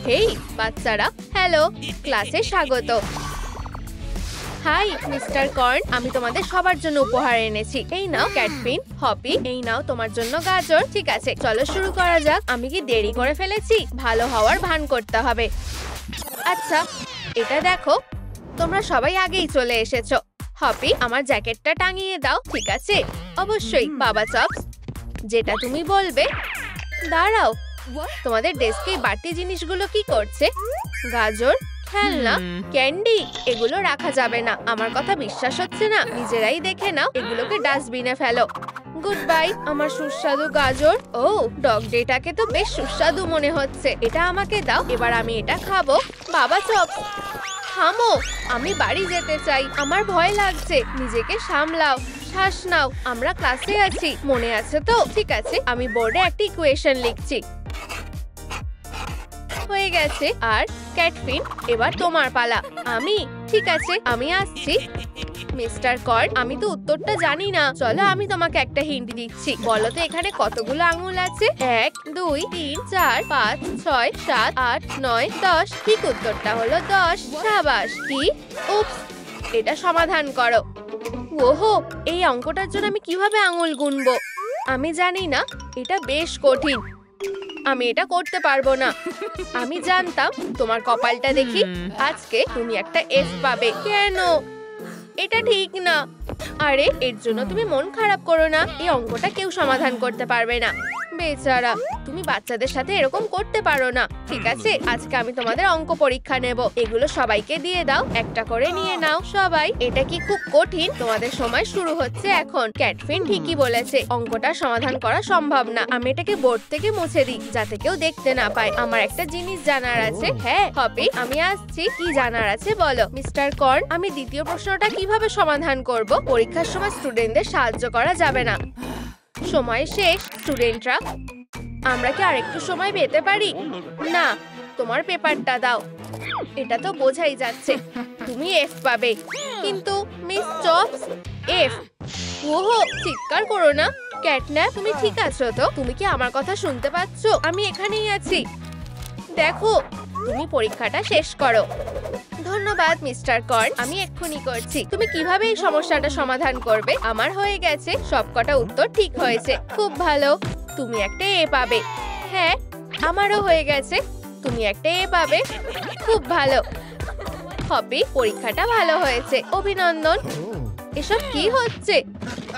হেই বাচ্চারা, হ্যালো, ক্লাসে স্বাগত। হাই মিস্টার কর্ন, আমি তোমাদের সবার জন্য উপহার এনেছি। এই নাও ক্যাটপিন, হপি, এই নাও তোমার জন্য গাজর। ঠিক আছে, চলো শুরু করা যাক। আমি কি দেরি করে ফেলেছি? ভালো হওয়ার ভান করতে হবে। আচ্ছা, এটা দেখো, তোমরা সবাই আগেই চলে এসেছো। হপি, আমার জ্যাকেটটা টাঙিয়ে দাও। ঠিক আছে, অবশ্যই বাবা চপস, যেটা তুমি বলবে। দাঁড়াও, তোমাদের ডেস্কে বাড়তি জিনিসগুলো কি করছে? গাজর, খেলনা, ক্যান্ডি, এগুলো রাখা যাবে না। আমার কথা বিশ্বাস হচ্ছে না? নিজেরাই দেখে নাও, এগুলোকে ডাস্টবিনে ফেলো। গুড বাই আমার সুস্বাদু গাজর। ও, ডগ ডেটাকে তো বেশ সুস্বাদু মনে হচ্ছে। এটা আমাকে দাও, এবার আমি এটা খাবো। বাবা চপস, থামো, আমি বাড়ি যেতে চাই। আমার ভয় লাগছে। নিজেকে সামলাও, শ্বাস নাও। আমরা ক্লাসে আছি, মনে আছে তো? ঠিক আছে, আমি বোর্ডে একটা ইকুয়েশন লিখছি। হয়ে গেছে। আর ক্যাটফিন, এবার তোমার পালা। ঠিক আছে, আমি আসছি। মিস্টার কর্ন, আমি তো উত্তরটা জানি না। চলো আমি তোমাকে একটা হিন্ট দিচ্ছি। বলো তো এখানে কতগুলো আঙুল আছে? 1 2 3 4 5 6 7 8 9 10। ঠিক উত্তরটা হলো 10। শাবাশ। কি? উপস, এটা সমাধান করো। ওহো, এই অঙ্কটার জন্য আমি কিভাবে আঙুল গুনবো? আমি জানি না, এটা বেশ কঠিন। আমি এটা করতে পারবো না। আমি জানতাম। তোমার কপালটা দেখি, আজকে তুমি একটা এফ পাবে। কেন? এটা ঠিক না। আরে, এর জন্য তুমি মন খারাপ করো না। এই অঙ্কটা কেউ সমাধান করতে পারবে না। বেচারা, তুমি বাচ্চাদের সাথে এরকম করতে পারো না। ঠিক আছে, আজকে আমি তোমাদের অঙ্ক পরীক্ষা নেব। এগুলো সবাইকে দিয়ে দাও, একটা করে নিয়ে নাও সবাই। এটা কি খুব কঠিন? তোমাদের সময় শুরু হচ্ছে এখন। ক্যাটফিন ঠিকই বলেছে, অঙ্কটা সমাধান করা সম্ভব না। আমি এটাকে বোর্ড থেকে মুছে দিই, যাতে কেউ দেখতে না পায়। আমার একটা জিনিস জানার আছে। হ্যাঁ হপি, আমি আসছি। কি জানার আছে বলো? মিস্টার কর্ন, আমি দ্বিতীয় প্রশ্নটা কিভাবে সমাধান করব? পরীক্ষার সময় স্টুডেন্টদের সাহায্য করা যাবে না। সময় শেষ। স্টুডেন্টরা, আমরা কি আরেকটু সময় পেতে পারি? না, তোমার পেপারটা দাও। এটা তো বোঝাই যাচ্ছে তুমি এফ পাবে। কিন্তু মিস চপস, এফ? ওহো, চিৎকার করো না। ক্যাটন্যাপ, তুমি ঠিক আছো তো? তুমি কি আমার কথা শুনতে পাচ্ছ? আমি এখানেই আছি। দেখো, তুমি পরীক্ষাটা শেষ করো। ধন্যবাদ মিস্টার কর্ন, আমি এক্ষুনি করছি। তুমি কিভাবে এই সমস্যাটা সমাধান করবে? আমার হয়ে গেছে, সবকটা উত্তর ঠিক হয়েছে। খুব ভালো, তুমি একটা এ পাবে। হ্যাঁ, আমারও হয়ে গেছে, তুমি একটা এ পাবে। খুব ভালো। হপি, পরীক্ষাটা ভালো হয়েছে, অভিনন্দন। এসব কি হচ্ছে?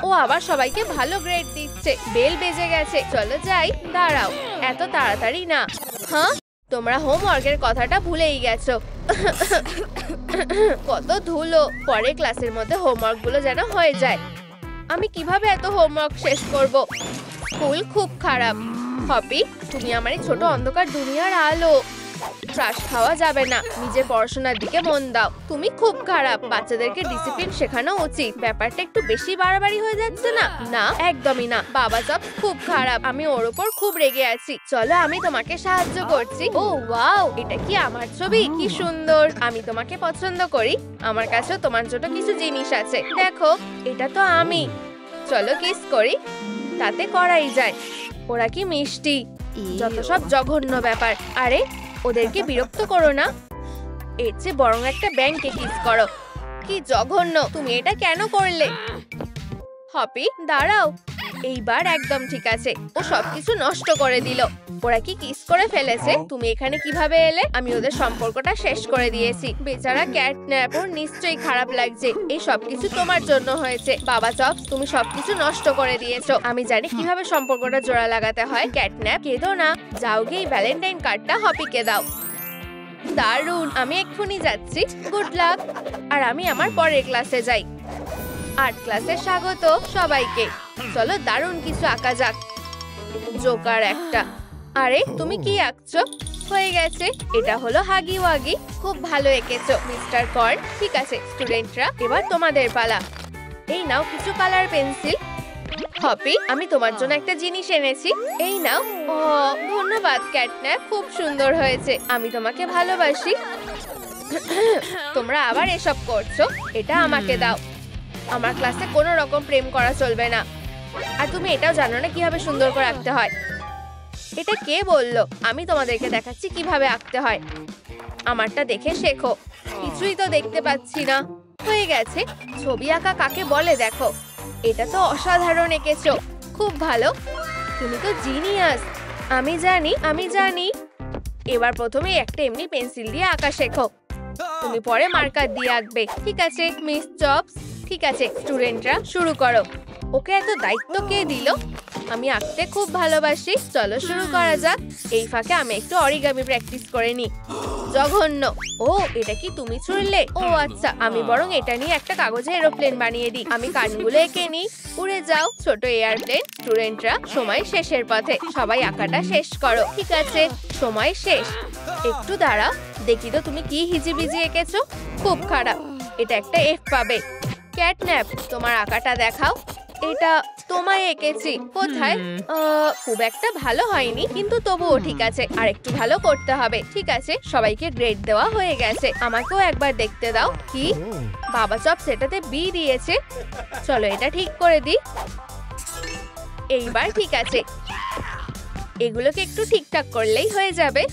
ও আবার সবাইকে ভালো গ্রেড দিচ্ছে। বেল বেজে গেছে, চলো যাই। দাঁড়াও, এত তাড়াতাড়ি না। হ্যাঁ, তোমরা হোমওয়ার্কের কথাটা ভুলেই গেছো। কত ধুলো। পরে ক্লাসের মধ্যে হোমওয়ার্ক গুলো যেন হয়ে যায়। আমি কিভাবে এত হোমওয়ার্ক শেষ করব? স্কুল খুব খারাপ। হপি, তুমি আমার এই ছোট অন্ধকার দুনিয়ার আলো। ক্রাশ খাওয়া যাবে না। নিজের পড়াশোনার দিকে মন দাও। তুমি খুব খারাপ। বাচ্চাদেরকে ডিসিপ্লিন শেখানো উচিত। ব্যাপারটা একটু বেশি বাড়াবাড়ি হয়ে যাচ্ছে না? না, একদমই না। বাবা সব খুব খারাপ। আমি ওর উপর খুব রেগে আছি। চলো আমি তোমাকে সাহায্য করছি। ও ওয়াও, এটা কি আমার ছবি? কি সুন্দর। আমি তোমাকে পছন্দ করি। আমার কাছেও তোমার জন্য কিছু জিনিস আছে। দেখো, এটা তো আমি। চলো কিস করি, তাতে করাই যায়। ওরা কি মিষ্টি। যত সব জঘন্য ব্যাপার। আরে, ওদেরকে বিরক্ত করো না। এর চেয়ে বরং একটা ব্যাংকে কিস করো। কি জঘন্য, তুমি এটা কেন করলে? হপি, দাঁড়াও। এইবার একদম ঠিক আছে। ও সবকিছু নষ্ট করে দিল। ওরা কি কিস করে ফেলেছে? তুমি এখানে কিভাবে এলে? আমি ওদের সম্পর্কটা শেষ করে দিয়েছি। বেচারা ক্যাটন্যাপ, ওর নিশ্চয়ই খারাপ লাগছে। এই সবকিছু তোমার জন্য হয়েছে। বাবা চপস, তুমি সবকিছু নষ্ট করে দিয়েছো। আমি জানি কিভাবে সম্পর্কটা জোড়া লাগাতে হয়। ক্যাটন্যাপ, কেঁদো না। যাও গিয়ে ভ্যালেন্টাইন কার্ডটা হপিকে দাও। দারুণ, আমি এক্ষুনি যাচ্ছি। Good luck. আর আমি আমার পরের ক্লাসে যাই। আর্ট ক্লাসে স্বাগত সবাইকে। চলো দারুণ কিছু আঁকা যাক। জোকার একটা। আরে, তুমি কি আঁকছো? হয়ে গেছে, এটা হলো হাগি ওয়াগি। খুব ভালো এঁকেছো মিস্টার কর্ন। ঠিক আছে স্টুডেন্টরা, এবার তোমাদের পালা। এই নাও কিছু কালার পেন্সিল। হপি, আমি তোমার জন্য একটা জিনিস এনেছি। এই নাও। ও, ধন্যবাদ ক্যাটন্যাপ, খুব সুন্দর হয়েছে। আমি তোমাকে ভালোবাসি। তোমরা আবার এসব করছো। এটা আমাকে দাও। আমার ক্লাসে কোনো রকম প্রেম করা চলবে না। আর তুমি এটাও জানো না কিভাবে সুন্দর করে আঁকতে হয়। এটা কে বললো? আমি তোমাদেরকে দেখাচ্ছি কিভাবে আঁকতে হয়। আমারটা দেখে শেখো। কিছুই তো দেখতে পাচ্ছি না। হয়ে গেছে। ছবি আঁকা কাকে বলে দেখো। এটা তো অসাধারণ এঁকেছো, খুব ভালো। তুমি তো জিনিয়াস। আমি জানি। এবার প্রথমে একটা এমনি পেন্সিল দিয়ে আঁকা শেখো। তুমি পরে মার্কার দিয়ে আঁকবে, ঠিক আছে মিস চপস? ঠিক আছে স্টুডেন্টরা, শুরু করো। ওকে এত দায়িত্ব কে দিল? আমি আঁকতে খুব ভালোবাসি। চলো শুরু করা যাক। এই ফাঁকে আমি একটু অরিগামি প্র্যাকটিস করে নি। জঘন্য। ও, এটা কি তুমি ছুঁড়লে? ও আচ্ছা, আমি বরং এটা নিয়ে একটা কাগজে এরোপ্লেন বানিয়ে দিই। আমি কানগুলো এঁকে নিই। উড়ে যাও ছোট এয়ারপ্লেন। স্টুডেন্টরা, সময় শেষের পথে। সবাই আঁকাটা শেষ করো। ঠিক আছে, সময় শেষ। একটু দাঁড়াও, দেখি তো তুমি কি হিজিবিজি এঁকেছো। খুব খারাপ। এটা একটা এফ পাবে। ক্যাটন্যাপ, তোমার আঁকাটা দেখাও। এটা তোমায় এঁকেছি। কোথায়? খুব একটা ভালো হয়নি, কিন্তু তবুও ঠিক আছে। আর একটু ভালো করতে হবে। ঠিক আছে, সবাইকে গ্রেড দেওয়া হয়ে গেছে। আমাকেও একবার দেখতে দাও। কি বাবা চপস এটাতে বি দিয়েছে? চলো এটা ঠিক করে দিই। এইবার ঠিক আছে। এগুলোকে একটু ঠিকঠাক করলেই হয়ে যাবে।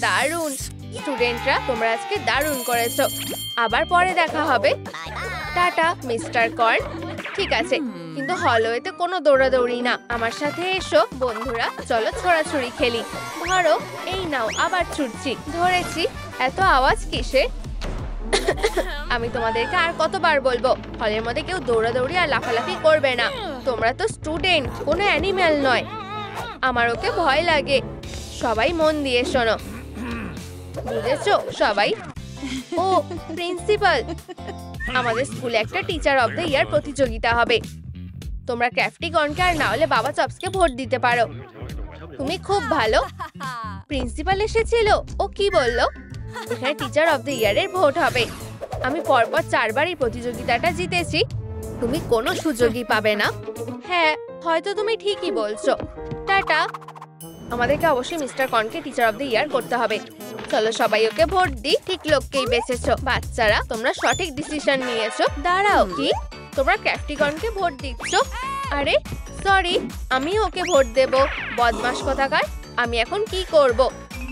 দারুণ স্টুডেন্টরা, তোমরা আজকে দারুণ করেছো। আবার পরে দেখা হবে। Tata mister corn. ঠিক আছে, কিন্তু হলওয়েতে কোনো দৌড়াদৌড়ি না। আমার সাথে এসো বন্ধুরা, চলো ছোড়াছুড়ি খেলি। ধরো, এই নাও। আবার ছুটছি। ধরেছি। এত আওয়াজ কিসে? আমি তোমাদেরকে আর কতবার বলবো, হলের মধ্যে কেউ দৌড়াদৌড়ি আর লাফালাফি করবে না। তোমরা তো স্টুডেন্ট, কোনো অ্যানিম্যাল নয়। আমার ওকে ভয় লাগে। সবাই মন দিয়ে শোনো, বুঝেছো সবাই? ও প্রিন্সিপাল, আমাদের স্কুলে একটা টিচার অফ দ্য ইয়ার প্রতিযোগিতা হবে। তোমরা ক্র্যাফটিকনকে আর না হলে বাবা চপসকে ভোট দিতে পারো। তুমি খুব ভালো। প্রিন্সিপাল এসেছিল। ও কি বললো? এখানে টিচার অফ দ্য ইয়ারের ভোট হবে। আমি পরপর 4 বার এই প্রতিযোগিতাটা জিতেছি। তুমি কোনো সুযোগই পাবে না। হ্যাঁ, হয়তো তুমি ঠিকই বলছো। টাটা। আমাদেরকে অবশ্যই মিস্টার কর্নকে টিচার অফ দ্য ইয়ার করতে হবে। চলো সবাই ওকে ভোট দিই। ঠিক লোককেই বেছেছো। বাচ্চারা, তোমরা সঠিক ডিসিশন নিয়েছো। দাঁড়াও, কি তোমরা ক্র্যাফটিকনকে ভোট দিচ্ছ? আরে সরি, আমি ওকে ভোট দেব। বদমাশ কোথাকার। আমি এখন কি করব?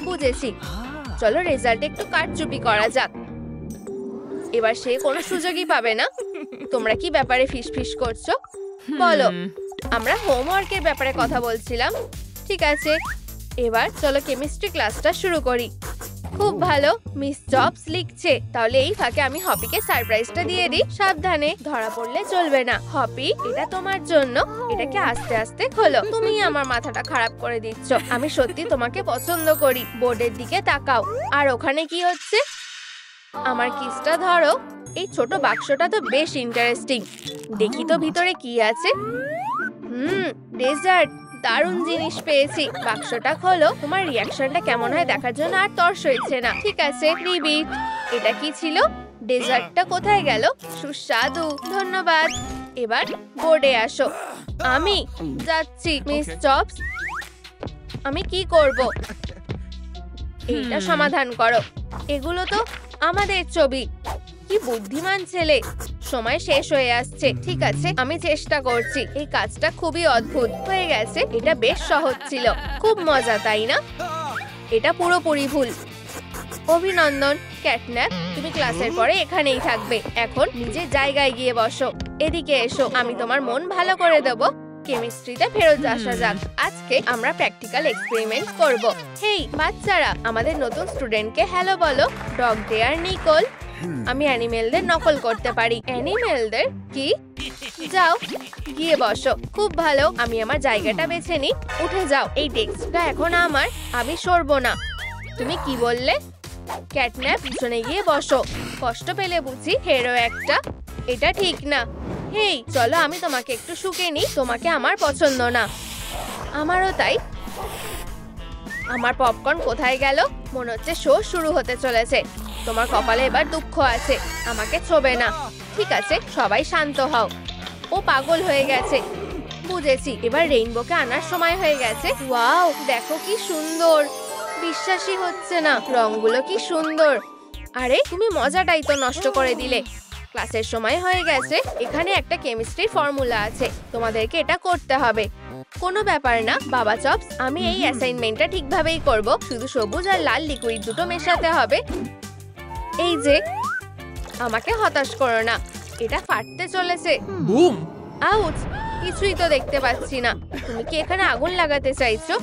বুঝেছি। চলো রেজাল্টে একটু কারচুপি করা যাক। এবার সে কোনো সুযোগই পাবে না। তোমরা কি ব্যাপারে ফিসফিস করছো? বলো। আমরা হোমওয়ার্কের ব্যাপারে কথা বলছিলাম। ঠিক আছে, এবার চলো কেমিস্ট্রি ক্লাসটা শুরু করি। খুব ভালো, মিস চপস লিখছে। তাহলে এই ফাঁকে আমি হপিকে সারপ্রাইজটা দিয়ে দিই। সাবধানে, ধরা পড়লে চলবে না। হপি, এটা তোমার জন্য। এটাকে আস্তে আস্তে খোলো। তুমি আমার মাথাটা খারাপ করে দিচ্ছ। আমি সত্যি তোমাকে পছন্দ করি। বোর্ডের দিকে তাকাও। আর ওখানে কি হচ্ছে? আমার কিসটা ধরো। এই ছোট বাক্সটা তো বেশ ইন্টারেস্টিং। দেখি তো ভিতরে কি আছে। ডেজার্ট। দারুণ জিনিস পেয়েছি। বাক্সটা খোলো। তোমার রিয়াকশনটা কেমন হয় দেখার জন্য আর তর্স হয়েছে না। ঠিক আছে, রিপিট। এটা কি ছিল? ডেজার্টটা কোথায় গেল? সুস্বাদু, ধন্যবাদ। এবার বোর্ডে আসো। আমি যাচ্ছি মিস চপস। আমি কি করব? এইটা সমাধান করো। এগুলো তো আমাদের ছবি। কি বুদ্ধিমান ছেলে। সময় শেষ হয়ে আসছে। ঠিক আছে, আমি চেষ্টা করছি। এই কাজটা খুবই অদ্ভুত হয়ে গেছে। এটা বেশ সহজ ছিল। খুব মজা, তাই না? এটা পুরোপুরি ভুল। অভিনন্দন ক্যাটন্যাপ, তুমি ক্লাসের পরে এখানেই থাকবে। এখন নিজের জায়গায় গিয়ে বসো। এদিকে এসো, আমি তোমার মন ভালো করে দেব। কেমিস্ট্রিতে ফেরত আসা যাক। আজকে আমরা প্র্যাকটিক্যাল এক্সপেরিমেন্ট করব। হেই বাচ্চারা, আমাদের নতুন স্টুডেন্টকে হ্যালো বলো। Dog dare Nicole. আমি অ্যানিমেলদের নকল করতে পারি। অ্যানিমেলদের? কি? যাও গিয়ে বসো। খুব ভালো, আমি আমার জায়গাটা বেছে নিই। উঠে যাও। এই ডেস্কটা এখন আমার। আমি সরবো না। তুমি কি বললে? ক্যাটন্যাপ, পিছনে গিয়ে বসো। কষ্ট পেলে বুঝি হেরো একটা। এটা ঠিক না। হেই চলো, আমি তোমাকে একটু শুকে নিই। তোমাকে আমার পছন্দ না। আমারও তাই। আমার পপকর্ন কোথায় গেল? মনে হচ্ছে শো শুরু হতে চলেছে। তোমার কপালে এবার দুঃখ আছে। আমাকে ছোবে না। ঠিক আছে, সবাই শান্ত হও। ও পাগল হয়ে গেছে। বুঝেছি, এবার রেইনবোকে আনার সময় হয়ে গেছে। ওয়াও, দেখো কি সুন্দর। বিশ্বাসই হচ্ছে না। রংগুলো কি সুন্দর। আরে তুমি মজাটাই তো নষ্ট করে দিলে। ক্লাসের সময় হয়ে গেছে। এখানে একটা কেমিস্ট্রি ফর্মুলা আছে। তোমাদেরকে এটা করতে হবে। কোনো ব্যাপার না বাবা চপস, আমি এই অ্যাসাইনমেন্টটা ঠিকভাবেই করব। শুধু সবুজ আর লাল লিকুইড দুটো মেশাতে হবে। এই যে, আমাকে হতাশ করো না, এটা ফাটতে চলেছে। বুম! আউচ! কিছুই তো দেখতে পাচ্ছি না। তুমি কি এখানে আগুন লাগাতে চাইছো?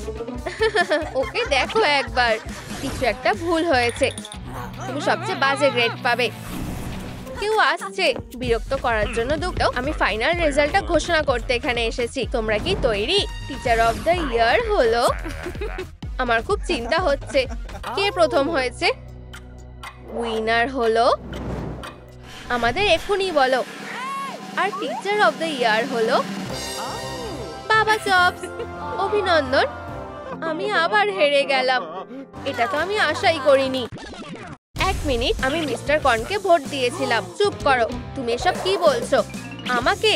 ওকে দেখো একবার, কিছু একটা ভুল হয়েছে। তুমি সবচেয়ে বাজে গ্রেড পাবে। কেউ আসছে বিরক্ত করার জন্য দুঃখ। আমি ফাইনাল রেজাল্টটা ঘোষণা করতে এখানে এসেছি। তোমরা কি তৈরি? টিচার অফ দ্য ইয়ার হলো। আমার খুব চিন্তা হচ্ছে কে প্রথম হয়েছে। উইনার হলো, আমাদের এখনই বলো। আর টিচার অফ দ্য ইয়ার হলো বাবা চপস। অভিনন্দন, আমি আবার হেরে গেলাম। এটা তো আমি আশাই করিনি। এক মিনিট, আমি মিস্টার কর্নকে ভোট দিয়েছিলাম। চুপ করো, তুমি এসব কি বলছো? আমাকে?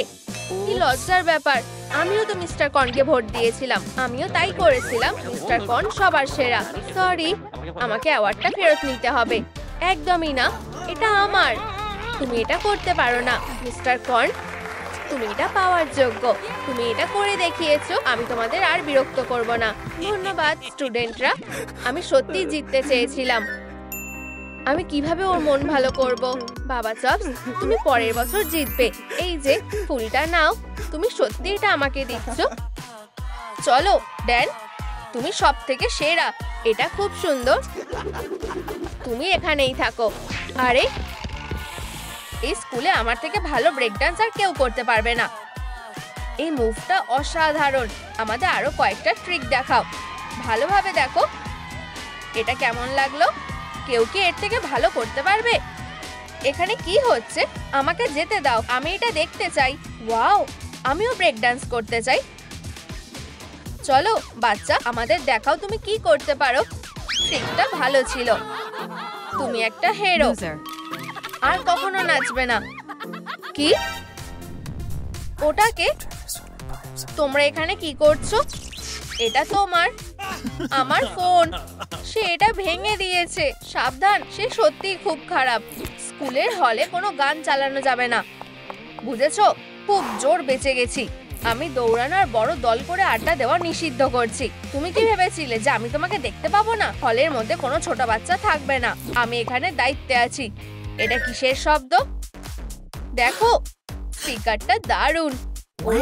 কি লজ্জার ব্যাপার। আমিও তো মিস্টার কর্নকে ভোট দিয়েছিলাম। আমিও তাই করেছিলাম। মিস্টার কর্ন সবার সেরা। সরি, আমাকে অ্যাওয়ার্ডটা ফেরত নিতে হবে। একদমই না, এটা আমার। তুমি এটা করতে পারো না মিস্টার কর্ন। তুমি এটা পাওয়ার যোগ্য। তুমি এটা করে দেখিয়েছো। আমি তোমাদের আর বিরক্ত করব না। ধন্যবাদ স্টুডেন্টরা। আমি সত্যিই জিততে চেয়েছিলাম। আমি কিভাবে ওর মন ভালো করব? বাবা চপস, তুমি পরের বছর জিতবে। এই যে ফুলটা নাও। তুমি সত্যি এটা আমাকে দিচ্ছ? চলো ড্যান, তুমি সব থেকে সেরা। এটা খুব সুন্দর। তুমি এখানেই থাকো। আরে, এই স্কুলে আমার থেকে ভালো ব্রেক ডান্স আর কেউ করতে পারবে না। এই মুভটা অসাধারণ। আমাদের আরো কয়েকটা ট্রিক দেখাও। ভালোভাবে দেখো এটা কেমন লাগলো। কেউ কি এর থেকে ভালো করতে পারবে? এখানে কি হচ্ছে? আমাকে যেতে দাও, আমি এটা দেখতে চাই। ওয়াও, আমিও ব্রেক ডান্স করতে চাই। চলো বাচ্চা, আমাদের দেখাও তুমি কি করতে পারো। ট্রিকটা ভালো ছিল। তুমি একটা হিরো। আর কখনো নাচবে না। কি? ওটাকে? তোমরা এখানে কি করছো? এটা তোমার। আমার ফোন। সে এটা ভেঙে দিয়েছে। সাবধান, সে সত্যিই খুব খারাপ। স্কুলের হলে কোনো গান চালানো যাবে না, বুঝেছো? খুব জোর বেঁচে গেছি। আমি দৌড়ানোর বড় দল করে আড্ডা দেওয়া নিষিদ্ধ করছি। তুমি কি ভেবেছিলে যে আমি তোমাকে দেখতে পাবো না? হলের মধ্যে কোনো ছোট বাচ্চা থাকবে না। আমি এখানে দায়িত্বে আছি। এটা কিসের শব্দ? দেখো, স্পিকারটা দারুণ। ও,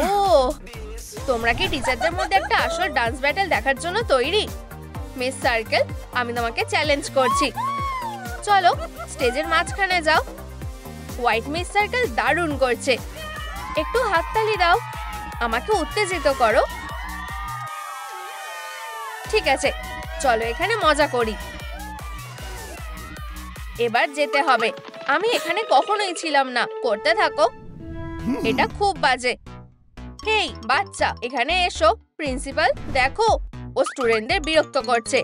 তোমরা কি টিচারদের মধ্যে একটা আসল ডান্স ব্যাটল দেখার জন্য তৈরি? মিস সার্কেল, আমি তোমাকে চ্যালেঞ্জ করছি। চলো স্টেজের মাঝখানে যাও। হোয়াইট মিস সার্কেল দারুণ করছে। একটু হাততালি দাও, আমাকে উত্তেজিত করো। ঠিক আছে, চলো এখানে মজা করি। এবার যেতে হবে। আমি এখানে কখনোই ছিলাম না। করতে থাকো। এটা খুব বাজে। হেই বাচ্চা, এখানে এসো। প্রিন্সিপাল দেখো, ও স্টুডেন্টদের বিরক্ত করছে।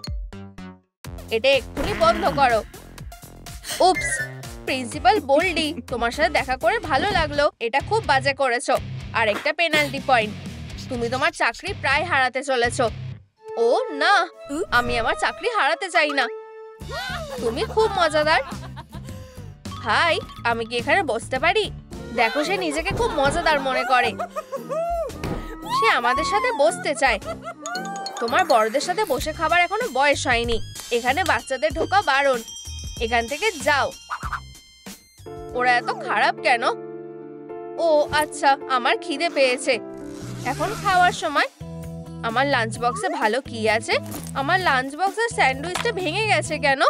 এটা এক্ষুনি বন্ধ করো। উপস, প্রিন্সিপাল বললি। তোমার সাথে দেখা করে ভালো লাগলো। এটা খুব বাজে করেছো। আর একটা পেনাল্টি পয়েন্ট। তুমি তোমার চাকরি প্রায় হারাতে চলেছো। ও না, আমি আমার চাকরি হারাতে চাই না। তুমি খুব মজাদার। হাই, আমি কি এখানে বসতে পারি? দেখো, সে নিজেকে খুব মজাদার মনে করে। সে আমাদের সাথে বসতে চায়। তোমার বড়দের সাথে বসে খাবার এখনো বয়স হয়নি। এখানে বাচ্চাদের ঢোকা বারণ। এখান থেকে যাও। ওরা এত খারাপ কেন? ও আচ্ছা, আমার খিদে পেয়েছে। এখন খাওয়ার সময়। আমার লাঞ্চ বক্সে ভালো কি আছে? আমার লাঞ্চ বক্সের স্যান্ডউইচটা ভেঙে গেছে কেন?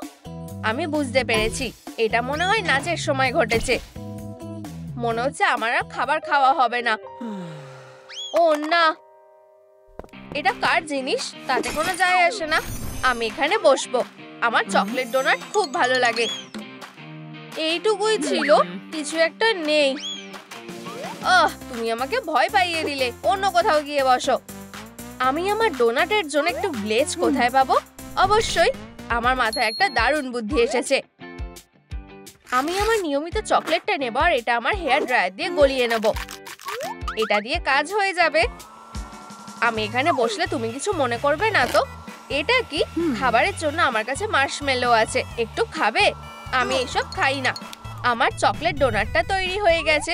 আমি বুঝতে পেরেছি, এটা মনে হয় নাচের সময় ঘটেছে। মনে হচ্ছে আমার আর খাবার খাওয়া হবে না। ও না, এটা কার জিনিস? তাতে কোনো যায় আসে না। আমি এখানে বসবো। আমার চকলেট ডোনাট খুব ভালো লাগে। এইটুকুই ছিল, কিছু একটা নেই। তুমি আমাকে ভয় পাইয়ে দিলে। অন্য কোথাও গিয়ে বসো। আমি আমার ডোনাটের জন্য একটু গ্লেজ কোথায় পাবো? অবশ্যই, আমার মাথায় একটা দারুণ বুদ্ধি এসেছে। আমি আমার নিয়মিত চকলেটটা নেব আর এটা আমার হেয়ার ড্রায়ার দিয়ে গলিয়ে নেব। এটা দিয়ে কাজ হয়ে যাবে। আমি এখানে বসলে তুমি কিছু মনে করবে না তো? এটা কি? খাবারের জন্য আমার কাছে মার্শমেলো আছে। একটু খাবে? আমি এসব খাই না। আমার চকলেট ডোনাটটা তৈরি হয়ে গেছে।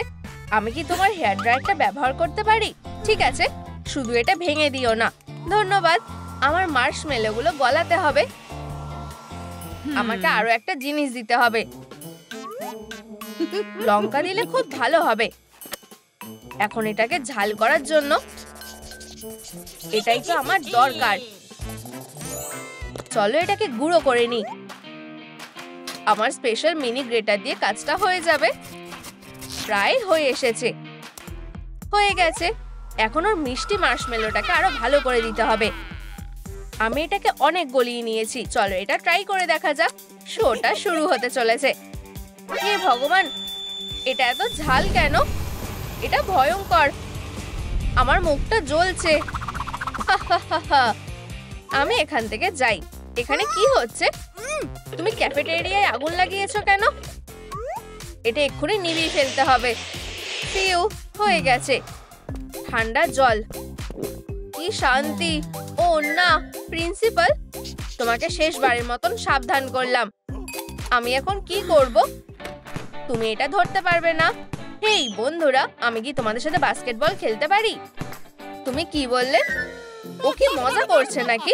আমি কি তোমার হেয়ার ড্রায়ারটা ব্যবহার করতে পারি? ঠিক আছে, শুধু এটা ভেঙে দিও না। ধন্যবাদ। আমার মার্শমেলোগুলো গলাতে হবে। আমাকে আরো একটা জিনিস দিতে হবে। লঙ্কা দিলে খুব ভালো হবে। এখন এটাকে ঝাল করার জন্য এটাই তো আমার দরকার। চলো এটাকে গুঁড়ো করে নি। আমার স্পেশাল মিনি গ্রেটার দিয়ে কাজটা হয়ে যাবে। প্রায় হয়ে এসেছে। হয়ে গেছে। এখন ওর মিষ্টি মার্শমেলোটাকে আরো ভালো করে দিতে হবে। আমি এটাকে অনেক গলিয়ে নিয়েছি। চলো এটা ট্রাই করে দেখা যাক। শোটা শুরু হতে চলেছে। হে ভগবান, এটা এত ঝাল কেন? এটা ভয়ঙ্কর। আমার মুখটা জ্বলছে। আমি এখান থেকে যাই। এখানে কি হচ্ছে? তুমি ক্যাফেটেরিয়ায় আগুন লাগিয়েছো কেন? এটা এক্ষুনি নিভিয়ে ফেলতে হবে। সিউ, হয়ে গেছে। ঠান্ডা জল। কি শান্তি। ও না, প্রিন্সিপাল, তোমাকে শেষবারের মতন সাবধান করলাম। আমি এখন কি করব? তুমি এটা ধরতে পারবে না। হেই বন্ধুরা, আমি কি তোমাদের সাথে বাস্কেটবল খেলতে পারি? তুমি কি বললে? ও কি মজা করছে নাকি?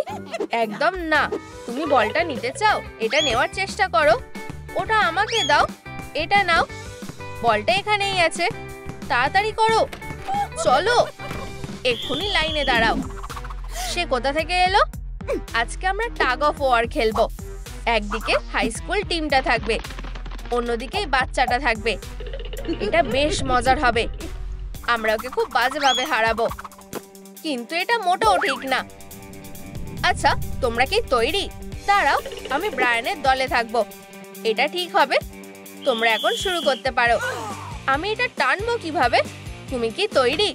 একদম না। তুমি বলটা নিতে চাও? এটা নেওয়ার চেষ্টা করো। ওটা আমাকে দাও। এটা নাও। বলটা এখানেই আছে। তাড়াতাড়ি করো। চলো, এক্ষুনি লাইনে দাঁড়াও। সে কোথা থেকে এলো? আজকে আমরা টাগ অফ ওয়ার খেলবো। একদিকে হাই স্কুল টিমটা থাকবে, অন্যদিকে বাচ্চাটা থাকবে। এটা বেশ মজার হবে। আমরা ওকে খুব বাজেভাবে হারাবো, কিন্তু এটা মোটেও ঠিক না। আচ্ছা, তোমরা কি তৈরি? দাঁড়াও, আমি ব্রায়ানের দলে থাকবো। এটা ঠিক হবে। তোমরা এখন শুরু করতে পারো। আমি এটা টানবো কিভাবে? তুমি কি তৈরি?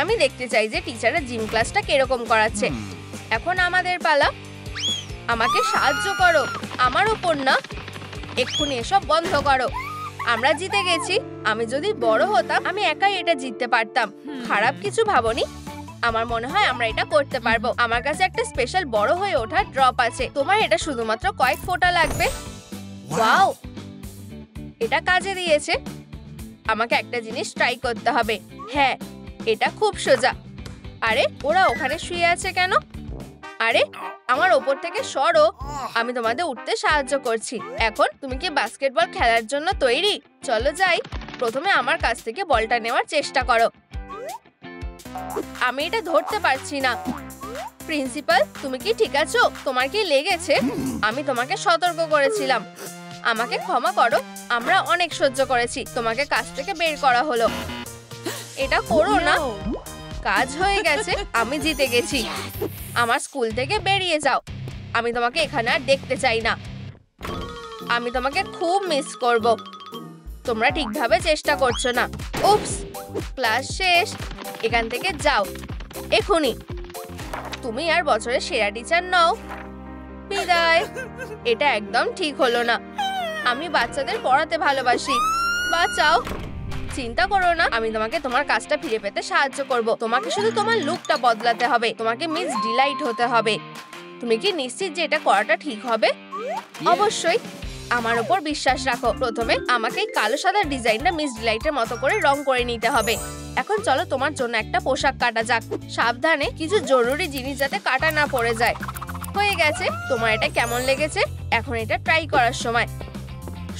আমি দেখতে চাই যে টিচারের জিম ক্লাসটা কিরকম করাচ্ছে। এখন আমাদের পালা। আমাকে সাহায্য করো। আমার উপর না। এক্ষুনি এসব বন্ধ করো। আমরা জিতে গেছি। আমি যদি বড় হতাম, আমি একাই এটা জিততে পারতাম। খারাপ কিছু ভাবনি। আমার মনে হয় আমরা এটা করতে পারবো। আমার কাছে একটা স্পেশাল বড় হয়ে ওঠার ড্রপ আছে। তোমার এটা শুধুমাত্র কয়েক ফোঁটা লাগবে। ওয়াও, এটা কাজে দিয়েছে। আমাকে একটা জিনিস ট্রাই করতে হবে। হ্যাঁ, এটা খুব সোজা। আরে ওরা ওখানে শুয়ে আছে কেন? আরে আমার ওপর থেকে সরো। আমি তোমাদের উঠতে সাহায্য করছি। এখন তুমি কি বাস্কেটবল খেলার জন্য তৈরি? চলো যাই। প্রথমে আমার কাছ থেকে বলটা নেওয়ার চেষ্টা করো। আমি এটা ধরতে পারছি না। প্রিন্সিপাল, তুমি কি ঠিক আছো? তোমার কি লেগেছে? আমি তোমাকে সতর্ক করেছিলাম। আমাকে ক্ষমা করো। আমরা অনেক সহ্য করেছি। তোমাকে কাজ থেকে বের করা হলো। এটা করো না। কাজ হয়ে গেছে। আমি জিতে গেছি। আমার স্কুল থেকে বেরিয়ে যাও। আমি তোমাকে এখানে আর দেখতে চাই না। আমি তোমাকে খুব মিস করব। তোমরা ঠিকভাবে চেষ্টা করছো না। উপস, ক্লাস শেষ। এখান থেকে যাও এখনই। তুমি আর বছরের সেরা টিচার নও। বিদায়। এটা একদম ঠিক হলো না। আমি বাচ্চাদের পড়াতে ভালোবাসি। বাঁচাও। চিন্তা করো না, আমি তোমাকে তোমার কাজটা ফিরে পেতে সাহায্য করব। তোমাকে শুধু তোমার লুকটা বদলাতে হবে। তোমাকে মিস ডিলাইট হতে হবে। তুমি কি নিশ্চিত যে এটা করাটা ঠিক হবে? অবশ্যই। আমার উপর বিশ্বাস রাখো। প্রথমে আমাকে এই কালো সাদা ডিজাইনটা মিস ডিলাইটের মতো করে রং করে নিতে হবে। এখন চলো তোমার জন্য একটা পোশাক কাটা যাক। সাবধানে, কিছু জরুরি জিনিস যাতে কাটা না পড়ে যায়। হয়ে গেছে। তোমার এটা কেমন লেগেছে? এখন এটা ট্রাই করার সময়।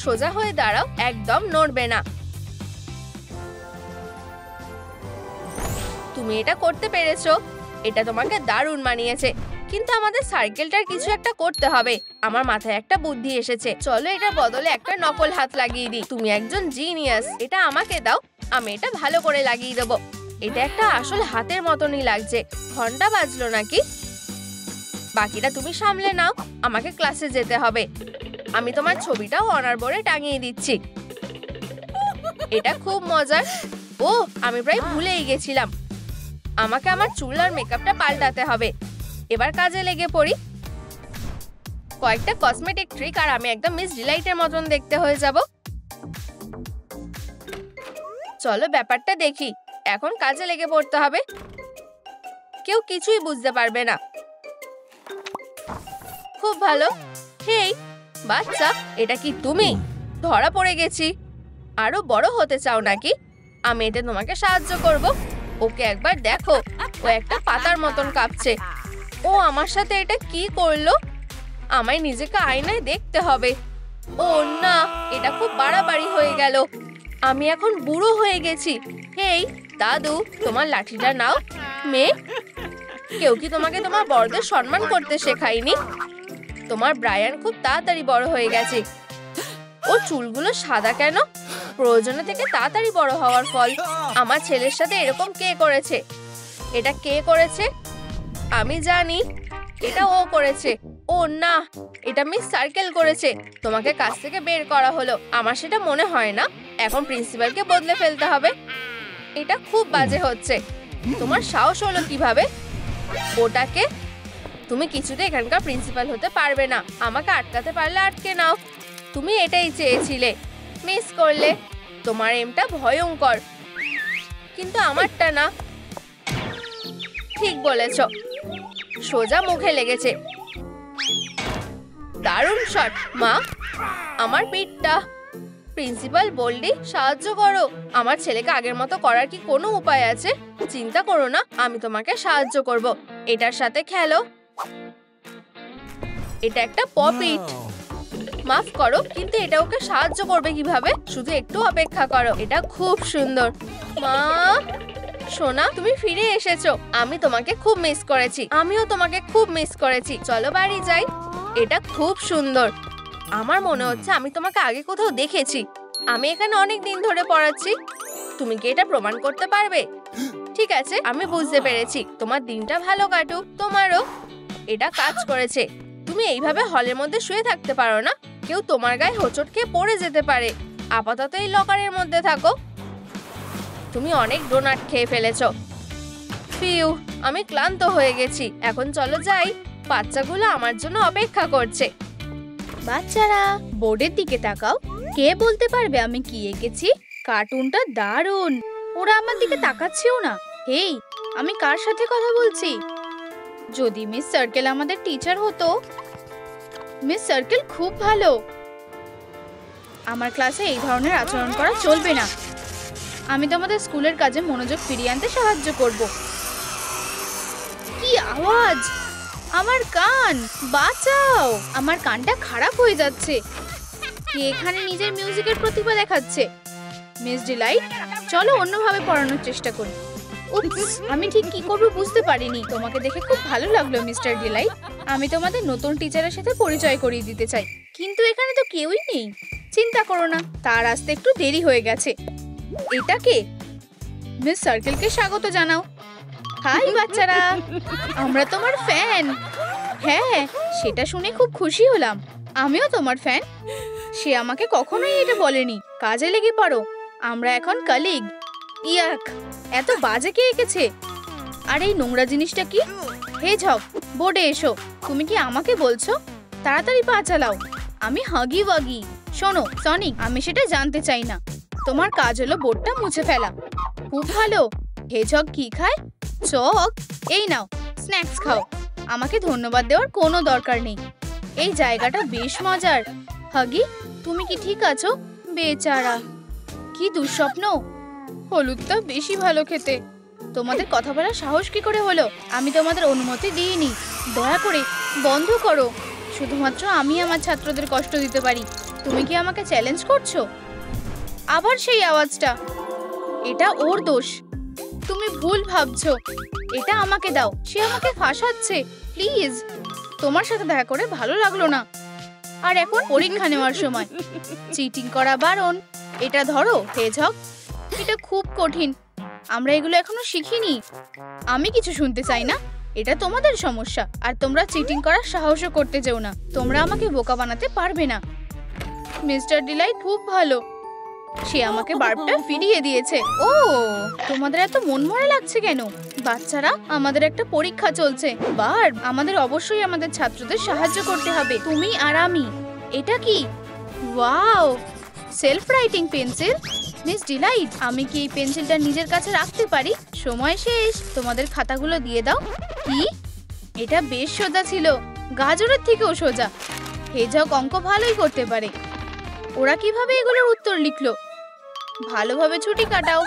সোজা হয়ে দাঁড়াও, একদম নড়বে না। তুমি এটা করতে পেরেছো। এটা তোমাকে দারুণ মানিয়েছে। কিন্তু আমাদের সার্কেলটার কিছু একটা করতে হবে। আমার মাথায় একটা বুদ্ধি এসেছে। চলো এটার বদলে একটা নকল হাত লাগিয়ে দিই। তুমি একজন জিনিয়াস। এটা আমাকে দাও। আমি এটা ভালো করে লাগিয়ে দেবো। এটা একটা আসল হাতের মতনই লাগছে। ঘন্টা বাজলো নাকি? বাকিটা তুমি সামলে নাও। আমাকে ক্লাসে যেতে হবে। আমি তোমার ছবিটাও অনার বোর্ডে টাঙিয়ে দিচ্ছি। এটা খুব মজার। ও, আমি প্রায় ভুলেই গেছিলাম। আমাকে আমার চুল আর মেকআপটা পাল্টাতে হবে। এবার কাজে লেগে পড়ি। কয়েকটা কসমেটিক ট্রিক আর আমি একদম মিস ডিলাইটের মতন দেখতে হয়ে যাব। চলো ব্যাপারটা দেখি। এখন কাজে লেগে পড়তে হবে। কেউ কিছুই বুঝতে পারবে না। খুব ভালো। হেই বাচ্চা, এটা কি তুমি? ধরা পড়ে গেছি। আরো বড় হতে চাও নাকি? আমি এতে তোমাকে সাহায্য করব। ওকে একবার দেখো, ও একটা পাতার মতন কাঁপছে। ও আমার সাথে এটা কি করলো? আমায় নিজেকে আয়নায় দেখতে হবে। ও না, এটা খুব বাড়াবাড়ি হয়ে গেল। আমি এখন বুড়ো হয়ে গেছি। হেই দাদু, তোমার লাঠিটা নাও। মেয়ে, কেউ কি তোমাকে তোমার বড়দের সম্মান করতে শেখায়নি? তোমার ব্রায়ান খুব তাড়াতাড়ি বড় হয়ে গেছে। ওর চুলগুলো সাদা কেন? প্রয়োজনে থেকে তাড়াতাড়ি বড় হওয়ার ফল। আমার ছেলের সাথে এরকম কে করেছে? এটা কে করেছে? আমি জানি, এটা ও করেছে। ও না, এটা মিস সার্কেল করেছে। তোমাকে কাজ থেকে বের করা হলো। আমার সেটা মনে হয় না। এখন প্রিন্সিপালকে বদলে ফেলতে হবে। এটা খুব বাজে হচ্ছে। তোমার সাহস হলো কিভাবে? ওটাকে তুমি কিছুতে এখানকার প্রিন্সিপাল হতে পারবে না। আমাকে আটকাতে পারলে আটকে নাও। তুমি এটাই চেয়েছিলে, মিস করলে। তোমার এমটা ভয়ঙ্কর, কিন্তু আমারটা না। ঠিক বলেছ, সোজা মুখে লেগেছে। দারুণ শট মা। আমার পিঠটা। প্রিন্সিপাল বললি সাহায্য করো। আমার ছেলেকে আগের মতো করার কি কোনো উপায় আছে? চিন্তা করো না, আমি তোমাকে সাহায্য করব। এটার সাথে খেলো। এটা একটা পপিট। মাফ করো, কিন্তু এটা ওকে সাহায্য করবে কিভাবে? শুধু একটু অপেক্ষা করো। এটা খুব সুন্দর। মা সোনা, তুমি ফিরে এসেছো। আমি তোমাকে খুব মিস করেছি। আমিও তোমাকে খুব মিস করেছি। চলো বাড়ি যাই। এটা খুব সুন্দর। আমার মনে হচ্ছে আমি তোমাকে আগে কোথাও দেখেছি। আমি এখানে অনেক দিন ধরে পড়াচ্ছি। তুমি কি এটা প্রমাণ করতে পারবে? ঠিক আছে, আমি বুঝতে পেরেছি। তোমার দিনটা ভালো কাটুক। তোমারও। এটা কাজ করেছে। তুমি এইভাবে হলের মধ্যে শুয়ে থাকতে পারো না। কেউ তোমার গায়ে হোঁচট খেয়ে পড়ে যেতে পারে। আপাতত এই লকারের মধ্যে থাকো। তুমি অনেক ডোনাট খেয়ে ফেলেছো। ফিউ, আমি ক্লান্ত হয়ে গেছি। এখন চলো যাই। বাচ্চাগুলো আমার জন্য অপেক্ষা করছে। বাচ্চারা, বোর্ডের দিকে তাকাও। কে বলতে পারবে আমি কি এঁকেছি? কার্টুনটা দারুণ। ওরা আমার দিকে তাকাচ্ছেও না। হেই, আমি কার সাথে কথা বলছি? যদি মিস সার্কেল আমাদের টিচার হতো। মিস সার্কেল খুব ভালো। আমার ক্লাসে এই ধরনের আচরণ করা চলবে না। আমি তোমাদের স্কুলের কাজে মনোযোগ ফিরিয়ে আনতে সাহায্য করব। কি আওয়াজ! আমার কান বাঁচাও! আমার কানটা খারাপ হয়ে যাচ্ছে। কে এখানে নিজের মিউজিকের প্রতিভা দেখাচ্ছে? মিস ডিলাইট, চলো অন্যভাবে পড়ানোর চেষ্টা করি। উপস, আমি ঠিক কি করব বুঝতে পারিনি। তোমাকে দেখে খুব ভালো লাগলো মিস্টার ডিলাইট। আমি তোমাদের নতুন টিচারের সাথে পরিচয় করিয়ে দিতে চাই। কিন্তু এখানে তো কেউই নেই। চিন্তা করো না, তার আসতে একটু দেরি হয়ে গেছে। এটা কে? মিস সার্কেলকে স্বাগত জানাও। হাই বাচ্চারা, আমরা তোমার ফ্যান। হ্যাঁ, সেটা শুনে খুব খুশি হলাম। আমিও তোমার ফ্যান। সে আমাকে কখনোই এটা বলেনি। কাজে লেগে পড়ো, আমরা এখন কলিগ। ইয়াক, এত বাজে কে এঁকেছে? আর এই নোংরা জিনিসটা কি? হে ঝক, বোর্ডে এসো। তুমি কি আমাকে বলছো? তাড়াতাড়ি পা চালাও। আমি হাগি ওয়াগি। শোনো সনিক, আমি সেটা জানতে চাই না। তোমার কাজ হলো বোর্ডটা মুছে ফেলা। খুব ভালো। হেজহগ কি খায়? চক। এই নাও, স্ন্যাক্স খাও। আমাকে ধন্যবাদ দেওয়ার কোনো দরকার নেই। এই জায়গাটা বেশ মজার। হাগি, তুমি কি ঠিক আছো? বেচারা, কি দুঃস্বপ্ন। হলুদটা বেশি ভালো খেতে। তোমাদের কথা বলার সাহস কি করে হলো? আমি তোমাদের অনুমতি দিইনি। দয়া করে বন্ধ করো। শুধুমাত্র আমি আমার ছাত্রদের কষ্ট দিতে পারি। তুমি কি আমাকে চ্যালেঞ্জ করছো? আবার সেই আওয়াজটা। এটা ওর দোষ। তুমি ভুল ভাবছো। এটা আমাকে দাও। সে আমাকে ফাঁসাচ্ছে। প্লিজ, তোমার সাথে দেখা করে ভালো লাগলো না। আর এখন পরীক্ষা নেওয়ার সময়। চিটিং করা বারণ। এটা ধরো হেজহগ। এটা খুব কঠিন। আমরা এগুলো এখনো শিখিনি। আমি কিছু শুনতে চাই না। এটা তোমাদের সমস্যা। আর তোমরা চিটিং করার সাহসও করতে চেও না। তোমরা আমাকে বোকা বানাতে পারবে না। মিস্টার ডিলাইট খুব ভালো। সে আমাকে বার্বটা ফিরিয়ে দিয়েছে। ও, তোমাদের এত মনমরা লাগছে কেন? বাচ্চারা, আমাদের একটা পরীক্ষা চলছে। বার্ব, আমাদের অবশ্যই আমাদের ছাত্রদের সাহায্য করতে হবে। তুমি আর আমি। এটা কি? Wow, self writing pencil. Miss Delight, আমি কি এই পেন্সিলটা নিজের কাছে রাখতে পারি? সময় শেষ। তোমাদের খাতাগুলো দিয়ে দাও। কি? এটা বেশ সোজা ছিল। গাজরের থেকেও সোজা। হেজহগ অঙ্ক ভালোই করতে পারে। ওরা কিভাবে এগুলোর উত্তর লিখলো? ভালোভাবে ছুটি কাটাও।